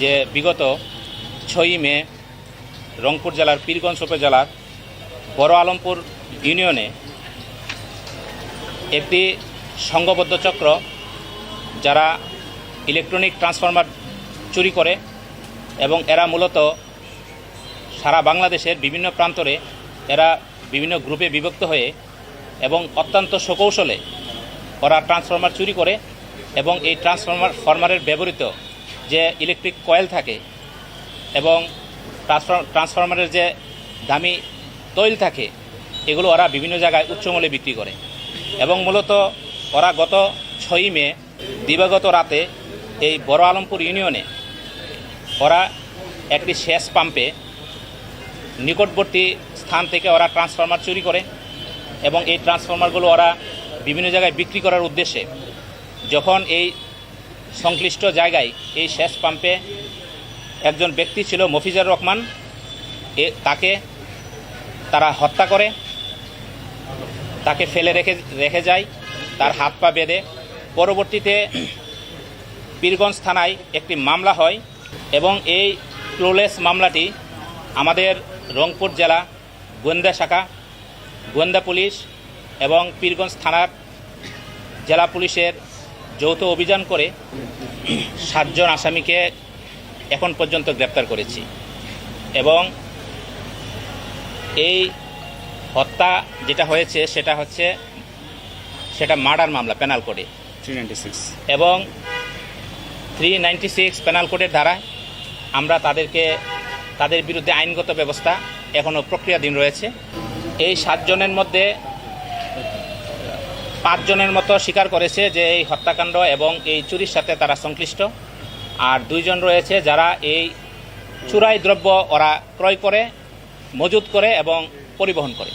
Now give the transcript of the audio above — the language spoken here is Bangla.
যে বিগত 6ই মে রংপুর জেলার পীরগঞ্জ উপজেলার বড় আলমপুর ইউনিয়নে একটি সংঘবদ্ধ চক্র যারা ইলেকট্রনিক ট্রান্সফরমার চুরি করে এবং এরা মূলত সারা বাংলাদেশের বিভিন্ন প্রান্তরে এরা বিভিন্ন গ্রুপে বিভক্ত হয়ে এবং অত্যন্ত সুকৌশলে ওরা ট্রান্সফরমার চুরি করে এবং এই ট্রান্সফরমারের ব্যবহৃত যে ইলেকট্রিক কয়েল থাকে এবং ট্রান্সফরমারের যে দামি তৈল থাকে এগুলো ওরা বিভিন্ন জায়গায় উচ্চমূল্যে বিক্রি করে এবং মূলত ওরা গত 6ই মে দিবাগত রাতে এই বড় আলমপুর ইউনিয়নে ওরা একটি সেচ পাম্পে নিকটবর্তী স্থান থেকে ওরা ট্রান্সফরমার চুরি করে এবং এই ট্রান্সফরমারগুলো ওরা বিভিন্ন জায়গায় বিক্রি করার উদ্দেশ্যে যখন এই সংশ্লিষ্ট জায়গায় এই সেচ পাম্পে একজন ব্যক্তি ছিল মফিজার রহমান তাকে তারা হত্যা করে তাকে ফেলে রেখে যায় তার হাত পা বেঁধে পরবর্তীতে পীরগঞ্জ থানায় একটি মামলা হয় এবং এই ক্লুলেস মামলাটি আমাদের রংপুর জেলা গোয়েন্দা শাখা গোয়েন্দা পুলিশ এবং পীরগঞ্জ থানার জেলা পুলিশের যৌথ অভিযান করে 7 জন আসামিকে এখন পর্যন্ত গ্রেপ্তার করেছি এবং এই হত্যা যেটা হয়েছে সেটা মার্ডার মামলা পেনাল কোডে 396 এবং 396 পেনাল কোডের ধারায় আমরা তাদের বিরুদ্ধে আইনগত ব্যবস্থা এখনও প্রক্রিয়াধীন রয়েছে। এই 7 জনের মধ্যে 5 জনের মতো স্বীকার করেছে যে এই হত্যাকাণ্ড এবং এই চুরির সাথে তারা সংশ্লিষ্ট, আর 2 জন রয়েছে যারা এই চুরাই দ্রব্য ওরা ক্রয় করে মজুত করে এবং পরিবহন করে।